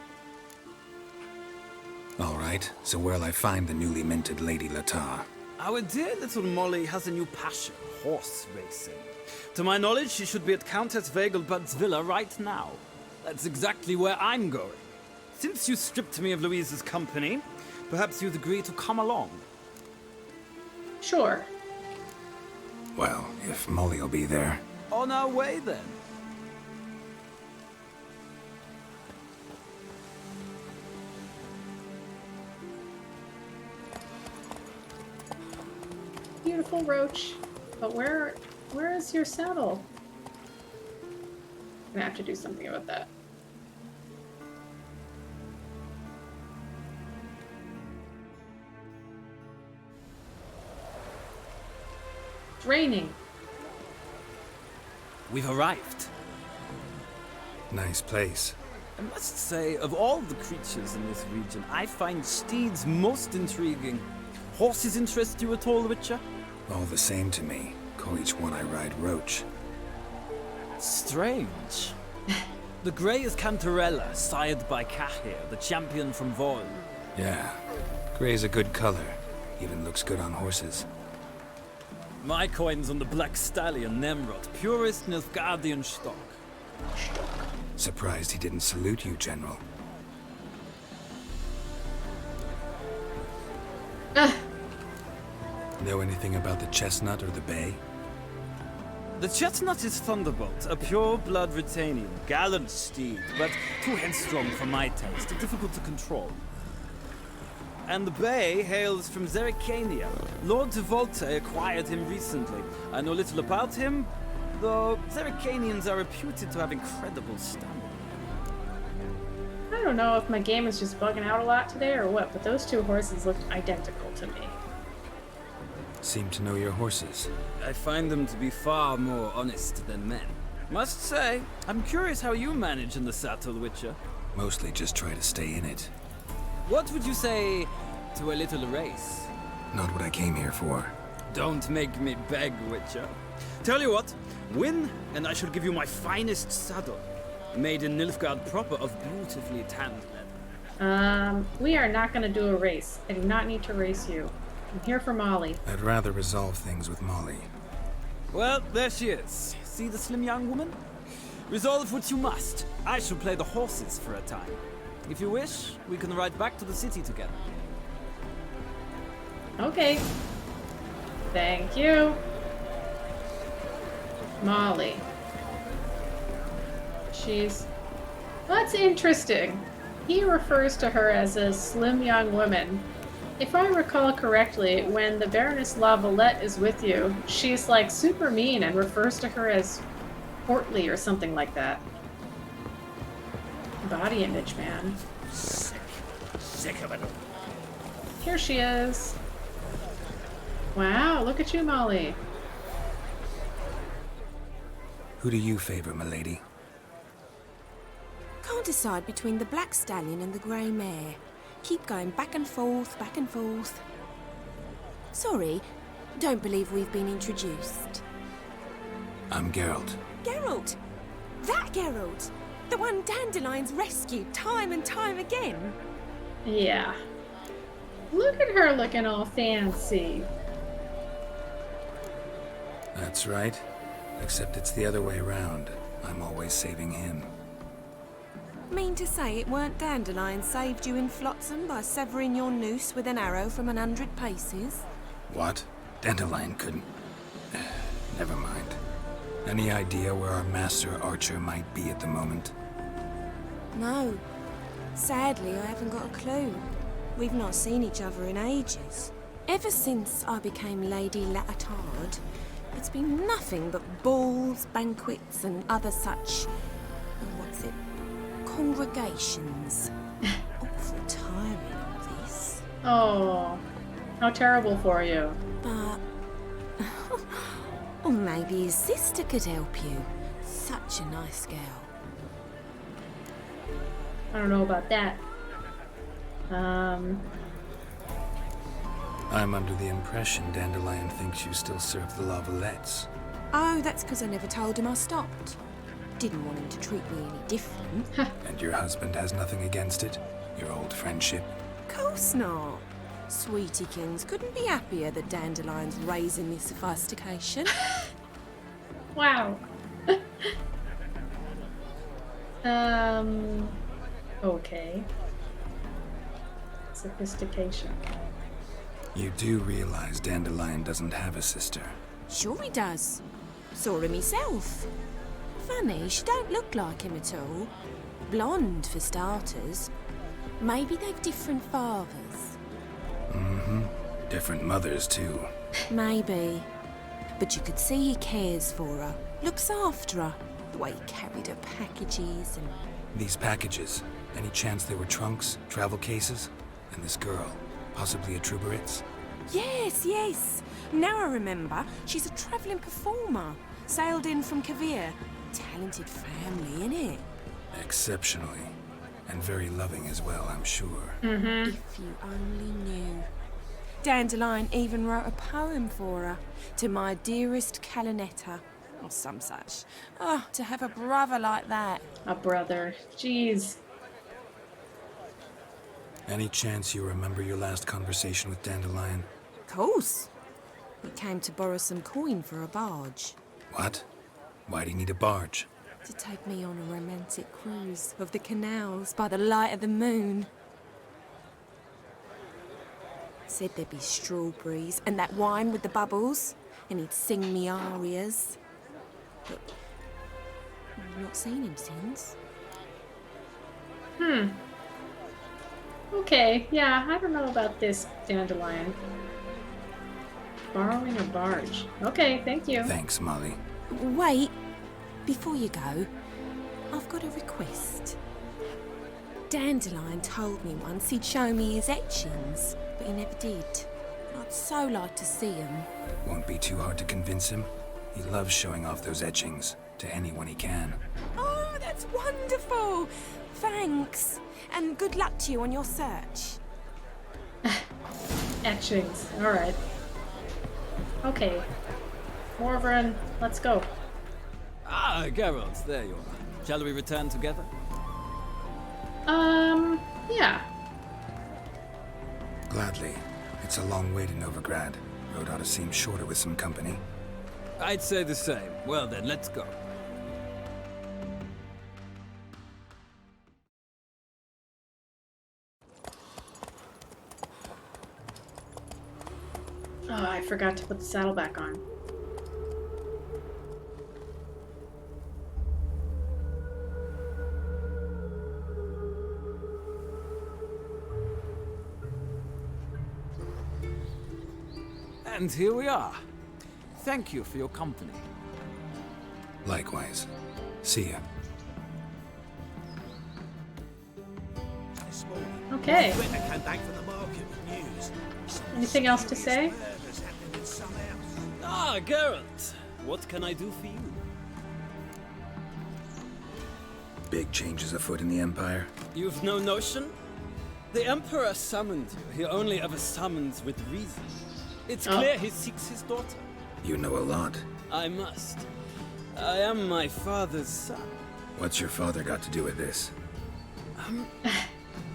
All right, so where'll I find the newly minted Lady Latar? Our dear little Molly has a new passion, horse racing. To my knowledge, she should be at Countess Vegelbud's villa right now. That's exactly where I'm going. Since you stripped me of Louise's company, perhaps you'd agree to come along. Sure. Well, if Molly'll be there. On our way, then. Beautiful roach. But where is your saddle? I'm gonna have to do something about that. It's raining. We've arrived. Nice place. I must say, of all the creatures in this region, I find steeds most intriguing. Horses interest you at all, Witcher? All the same to me. Call each one I ride Roach. Strange. The grey is Cantarella, sired by Cahir, the champion from Vol. Yeah, gray's a good color. Even looks good on horses. My coin's on the Black Stallion, Nemrod, purest Nilfgaardian stock. Surprised he didn't salute you, General. Know anything about the chestnut or the bay? The chestnut is Thunderbolt, a pure-blood Retanian, gallant steed, but too headstrong for my taste, difficult to control. And the bay hails from Zericania. Lord de Volte acquired him recently. I know little about him, though Zericanians are reputed to have incredible stamina. I don't know if my game is just bugging out a lot today or what, but those two horses looked identical to me. Seem to know your horses. I find them to be far more honest than men. Must say, I'm curious how you manage in the saddle, Witcher. Mostly just try to stay in it. What would you say to a little race? Not what I came here for. Don't make me beg, Witcher. Tell you what, win, and I shall give you my finest saddle. Made in Nilfgaard proper of beautifully tanned leather. We are not going to do a race. I do not need to race you. I'm here for Molly. I'd rather resolve things with Molly. Well, there she is. See the slim young woman? Resolve what you must. I shall play the horses for a time. If you wish, we can ride back to the city together. Okay. Thank you. Molly. That's interesting. He refers to her as a slim young woman. If I recall correctly, when the Baroness Lavalette is with you, she's like super mean and refers to her as portly or something like that. Body image, man. Sick of it. Here she is. Wow, look at you, Molly. Who do you favor, milady? Can't decide between the Black Stallion and the Grey Mare. Keep going back and forth, back and forth. Sorry, don't believe we've been introduced. I'm Geralt. Geralt! That Geralt! The one Dandelion's rescued time and time again. Yeah. Look at her looking all fancy. That's right. Except it's the other way around. I'm always saving him. Mean to say it weren't Dandelion saved you in Flotsam by severing your noose with an arrow from 100 paces? What? Dandelion couldn't... Never mind. Any idea where our master archer might be at the moment? No. Sadly, I haven't got a clue. We've not seen each other in ages. Ever since I became Lady Latard, it's been nothing but balls, banquets, and other such... what's it? Congregations. Awful tiring, all this. Oh, how terrible for you. But... or maybe his sister could help you. Such a nice girl. I don't know about that. I'm under the impression Dandelion thinks you still serve the Lavalettes. Oh, that's because I never told him I stopped. Didn't want him to treat me any different. And your husband has nothing against it? Your old friendship? Course not. Sweetiekins couldn't be happier that Dandelion's raising this sophistication. Wow. Okay. Sophistication. You do realize Dandelion doesn't have a sister? Sure he does. Saw him myself. Funny, she don't look like him at all. Blonde, for starters. Maybe they've different fathers. Mm-hmm. Different mothers, too. Maybe. But you could see he cares for her. Looks after her. The way he carried her packages and... These packages, any chance they were trunks, travel cases? And this girl, possibly a Truberitz? Yes, yes. Now I remember, she's a travelling performer. Sailed in from Kavir. Talented family, innit? Exceptionally. And very loving as well, I'm sure. Mm-hmm. If you only knew. Dandelion even wrote a poem for her. To my dearest Calinetta. Or some such. Oh, to have a brother like that. A brother. Jeez. Any chance you remember your last conversation with Dandelion? Of course. He came to borrow some coin for a barge. What? Why do you need a barge? To take me on a romantic cruise of the canals by the light of the moon. Said there'd be strawberries and that wine with the bubbles, and he'd sing me arias. But I've not seen him since. Okay, yeah, I don't know about this Dandelion. Borrowing a barge. Okay, thank you. Thanks, Molly. Wait, before you go, I've got a request. Dandelion told me once he'd show me his etchings, but he never did. I'd so like to see them. Won't be too hard to convince him. He loves showing off those etchings to anyone he can. Oh, that's wonderful! Thanks, and good luck to you on your search. Etchings. Alright. Okay. Morvern, let's go. Ah, Geralt, there you are. Shall we return together? Yeah. Gladly. It's a long way to Novigrad. Road ought to seem shorter with some company. I'd say the same. Well then, let's go. Oh, I forgot to put the saddle back on. And here we are. Thank you for your company. Likewise. See ya. Okay. I came back from the market with news. Anything else to say? Ah, Geralt. What can I do for you? Big changes afoot in the Empire. You've no notion? The Emperor summoned you. He only ever summons with reason. It's clear he seeks his daughter. You know a lot. I must. I am my father's son. What's your father got to do with this?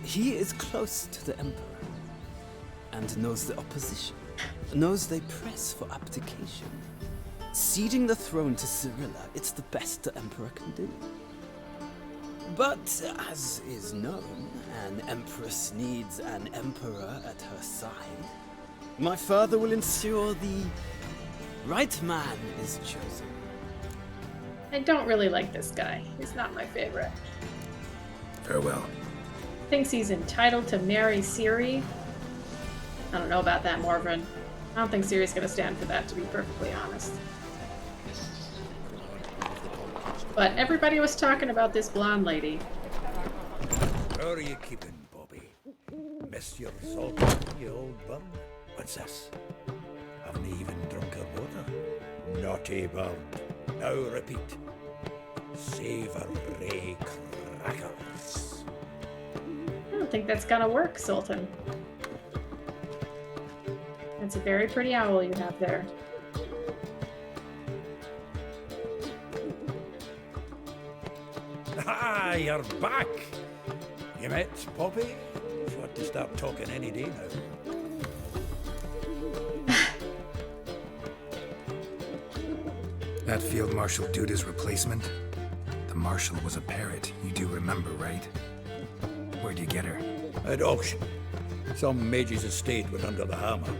He is close to the Emperor. And knows the opposition. Knows they press for abdication. Ceding the throne to Cyrilla, it's the best the Emperor can do. But, as is known, an Empress needs an Emperor at her side. My father will ensure the right man is chosen. I don't really like this guy. He's not my favorite. Farewell. Thinks he's entitled to marry Ciri. I don't know about that, Morvern. I don't think Ciri's gonna stand for that, to be perfectly honest. But everybody was talking about this blonde lady. Where are you keeping, Bobby? miss your salt, you old bird. What's this? Haven't even drunk her water. Naughty bird. Now repeat. Savoury crackers. I don't think that's gonna work, Sultan. That's a very pretty owl you have there. Ah, you're back. You met Poppy? You ought to start talking any day now. That Field Marshal Duda's replacement? The Marshal was a parrot, you do remember, right? Where'd you get her? At auction. Some mage's estate went under the hammer.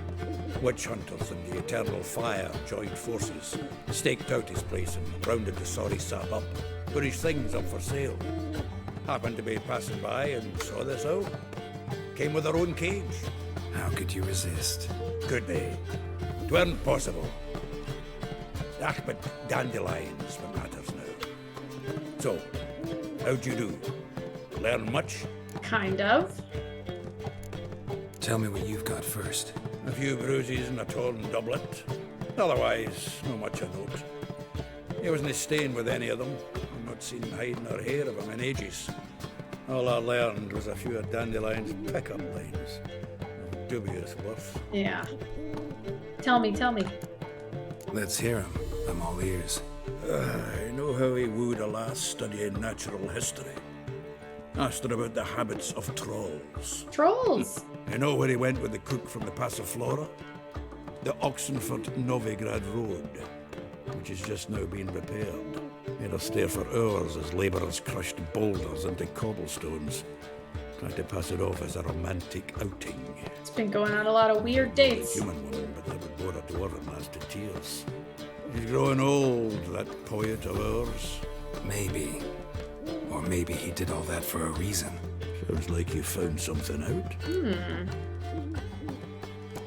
Witch hunters and the Eternal Fire joined forces, staked out his place and rounded the sorry sap up. Put his things up for sale. Happened to be passing by and saw this out. Came with her own cage. How could you resist? Could be. 'Tweren't possible. Ah, but dandelions what matters now. So, how'd you do? Learn much? Kind of. Tell me what you've got first. A few bruises and a torn doublet. Otherwise, no much of note. He wasn't staying with any of them. I've not seen hiding or hair of him in ages. All I learned was a few of Dandelion's pickup lines. Of dubious worth. Yeah. Tell me. Let's hear him. I'm all ears. I know how he wooed a lass studying natural history. Asked her about the habits of trolls. Trolls? You know where he went with the cook from the Passiflora? The Oxenford-Novigrad Road, which is just now being repaired. Made us stare for hours as labourers crushed boulders into cobblestones. Tried to pass it off as a romantic outing. It's been going on a lot of weird dates. A human woman, but that would bore a dwarven lass to tears. He's growing old, that poet of ours. Maybe. Or maybe he did all that for a reason. Sounds like you found something out.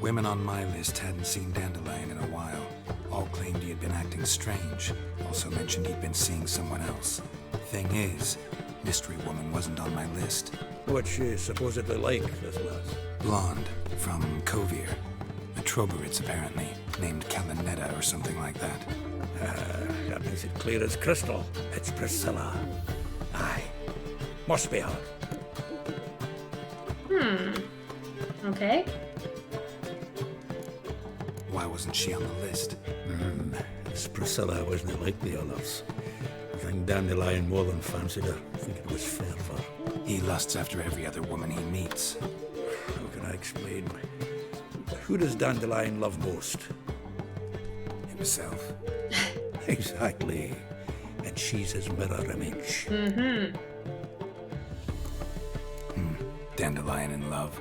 Women on my list hadn't seen Dandelion in a while. All claimed he had been acting strange. Also mentioned he'd been seeing someone else. Thing is, Mystery Woman wasn't on my list. What's she supposedly like, this lass? Blonde, from Kovir. A Troberitz, apparently, named Kalinetta or something like that. That makes it clear as crystal. It's Priscilla. Aye. Must be her. Okay. Why wasn't she on the list? It's Priscilla wasn't like the others. I think Dandelion more than fancied her. I think it was fervour. He lusts after every other woman he meets. How can I explain? Who does Dandelion love most? Himself. Exactly. And she's his mirror image. Dandelion in love.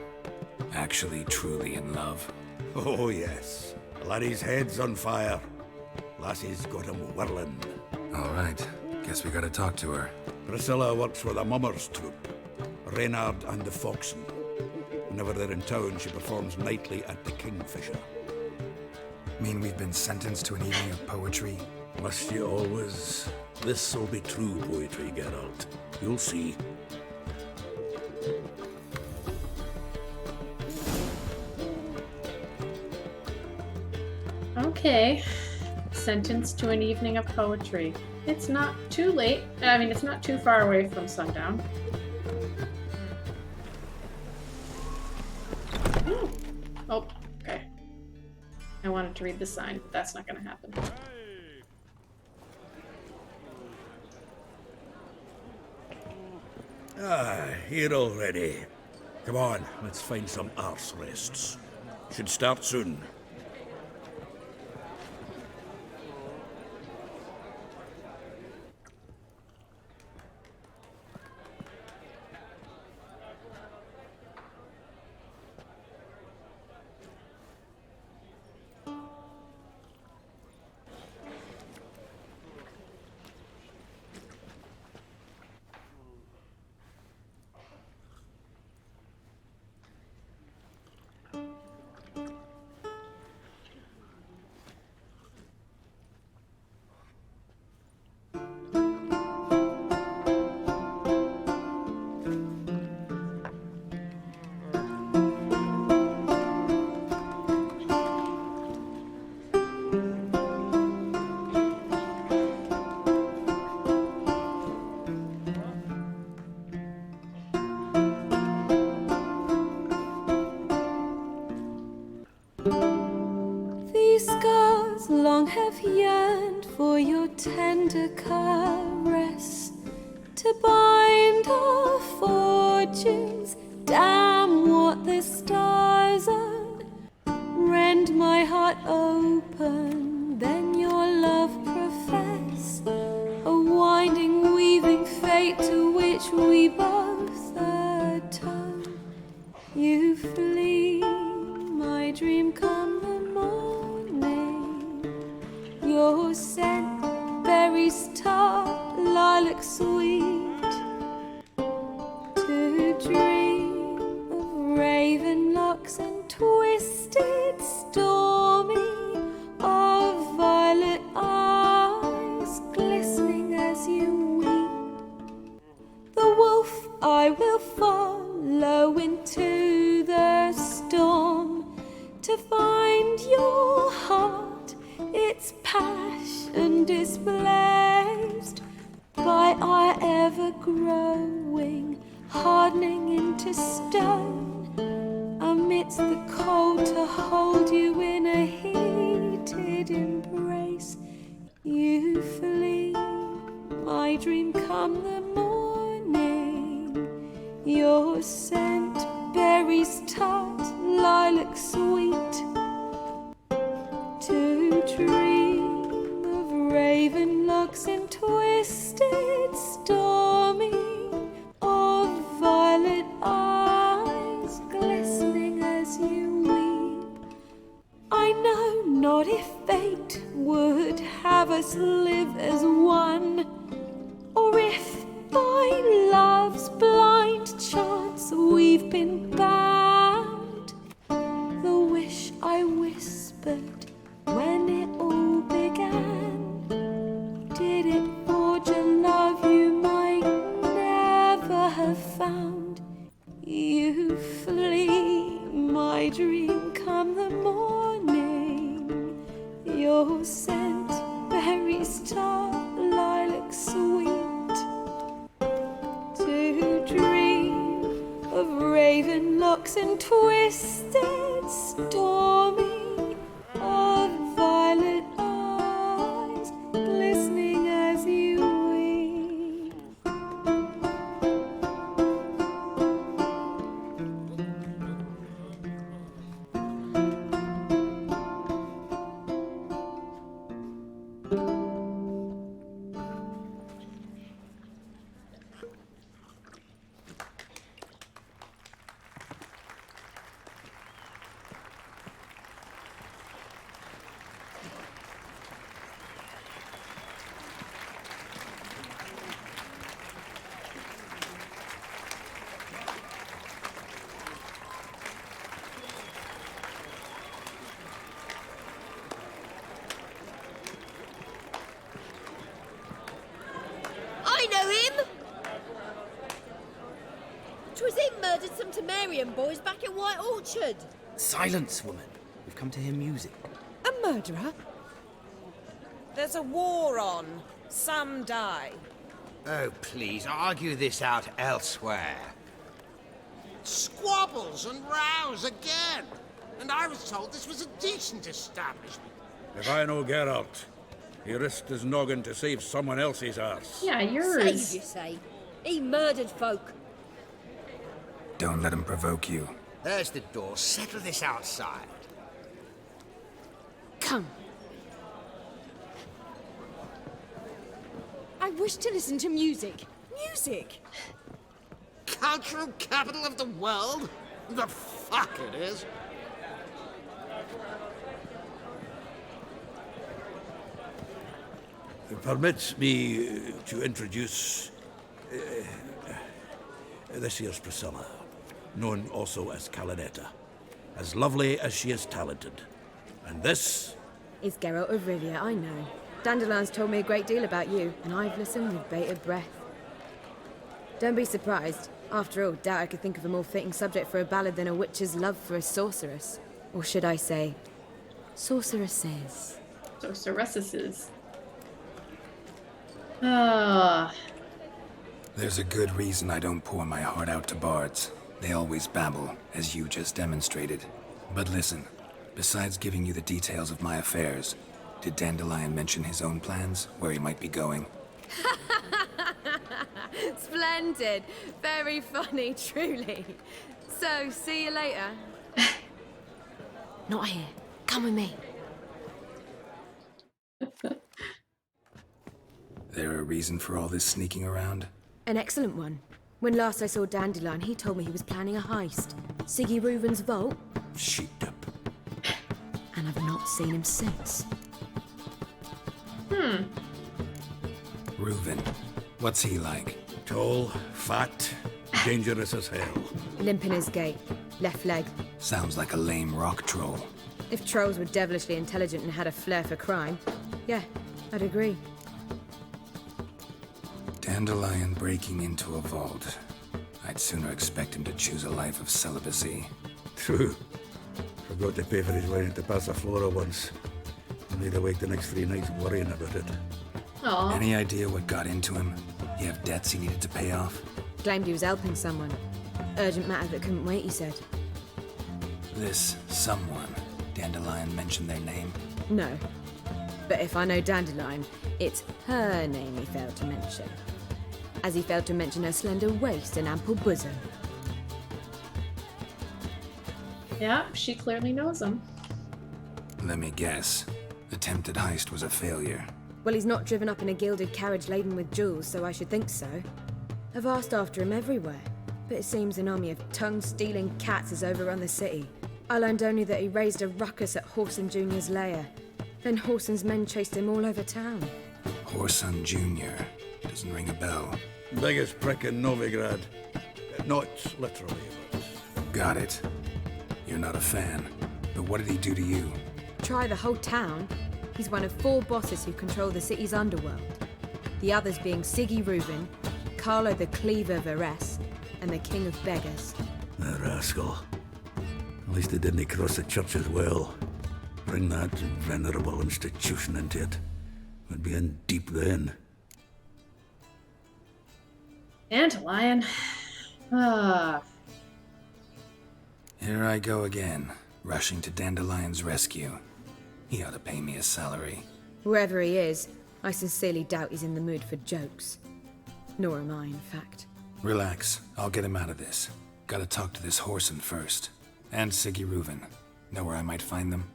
Actually, truly in love. Oh, yes. Laddie's head's on fire. Lassie's got him whirling. All right. Guess we gotta talk to her. Priscilla works for the Mummers troupe. Reynard and the Foxen. Whenever they're in town, she performs nightly at the Kingfisher. Mean we've been sentenced to an evening of poetry? Must you always? This'll be true poetry, Geralt. You'll see. Okay. Sentenced to an evening of poetry. It's not too late. I mean, it's not too far away from sundown. Oh, okay. I wanted to read the sign, but that's not going to happen. Here already. Come on, let's find some arse rests. Should start soon. long have yearned for your tender caress, to bind our fortunes. Damn what the stars are. Rend my heart open, then your love profess, a winding, weaving fate to which we both atone. You flee, my dream come the morning. Your scent, berries tart, lilac sweet, to dream of raven locks and twisted, stormy, of violet eyes glistening as you weep. The wolf I will follow into the storm, to find your heart, its passion displaced by our ever-growing, hardening into stone, amidst the cold, to hold you in a heated embrace. You flee, my dream come the morning. Your scent, berries tart, lilac sweet, to dream of raven locks and twisted, stormy, of violet eyes glistening as you weep. I know not if fate would have us live as one, or if by love's blind chance we've been bound. The wish I whispered when it all began, did it forge a love you might never have found? You flee, my dream come the morning. Your scent, berries tart, lilac sweet, to dream of raven locks and twisted, stormy, of violet eyes glistening as you weep. I know him! 'Twas him murdered some Temerian boys back at White Orchard. Silence, woman. We've come to hear music. A murderer? There's a war on. Some die. Oh, please, argue this out elsewhere. Squabbles and rows again. And I was told this was a decent establishment. If I know Geralt, he risked his noggin to save someone else's arse. Yeah, yours. Save, you say? He murdered folk. Don't let him provoke you. There's the door. Settle this outside. Come. I wish to listen to music. Music! Cultural capital of the world? The fuck it is. Permit me to introduce this here's Priscilla, known also as Calinetta, as lovely as she is talented. And this is Geralt of Rivia, I know. Dandelion's told me a great deal about you, and I've listened with bated breath. Don't be surprised. After all, doubt I could think of a more fitting subject for a ballad than a witch's love for a sorceress. Or should I say, sorceresses. Sorceresses. There's a good reason I don't pour my heart out to bards. They always babble, as you just demonstrated. But listen, besides giving you the details of my affairs, Did Dandelion mention his own plans, where he might be going? Splendid. Very funny, truly. So, see you later. Not here. Come with me. There a reason for all this sneaking around? An excellent one. When last I saw Dandelion, he told me he was planning a heist. Siggy Reuven's vault. Sheeped up. And I've not seen him since. Reuven. What's he like? Tall, fat, dangerous as hell. Limp in his gait. Left leg. Sounds like a lame rock troll. If trolls were devilishly intelligent and had a flair for crime, yeah, I'd agree. Dandelion breaking into a vault. I'd sooner expect him to choose a life of celibacy. True. Forgot to pay for his wedding to Passaflora once. And he'd awake the next 3 nights worrying about it. Aww. Any idea what got into him? He have debts he needed to pay off? Claimed he was helping someone. Urgent matter that couldn't wait, he said. This someone, Dandelion mentioned their name? No. But if I know Dandelion, it's her name he failed to mention. As he failed to mention her slender waist and ample bosom. Yeah, she clearly knows him. Let me guess. Attempted heist was a failure. Well, he's not driven up in a gilded carriage laden with jewels, so I should think so. I've asked after him everywhere, but it seems an army of tongue-stealing cats has overrun the city. I learned only that he raised a ruckus at Whoreson Jr.'s lair. Then Whoreson's men chased him all over town. Whoreson Jr. Doesn't ring a bell. Biggest prick in Novigrad. Not literally, but... Got it. You're not a fan. But what did he do to you? Try the whole town. He's one of 4 bosses who control the city's underworld. The others being Siggy Reuven, Carlo the Cleaver Varese, and the King of Beggars. The rascal. At least he didn't cross the church as well. Bring that venerable institution into it. We'd be in deep then. Dandelion. Here I go again, rushing to Dandelion's rescue. He ought to pay me a salary. Whoever he is, I sincerely doubt he's in the mood for jokes. Nor am I, in fact. Relax, I'll get him out of this. Gotta talk to this Whoreson first. And Siggy Reuven. Know where I might find them?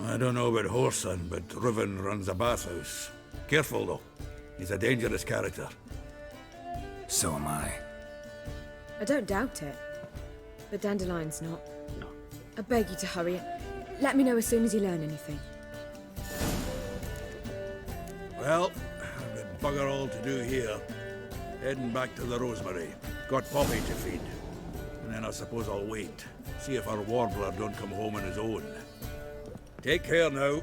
I don't know about Whoreson, but Reuven runs a bathhouse. Careful, though. He's a dangerous character. So am I. I don't doubt it. But Dandelion's not. No. I beg you to hurry. Let me know as soon as you learn anything. Well, I've got bugger all to do here. Heading back to the Rosemary. Got Poppy to feed. And then I suppose I'll wait. See if our warbler don't come home on his own. Take care now.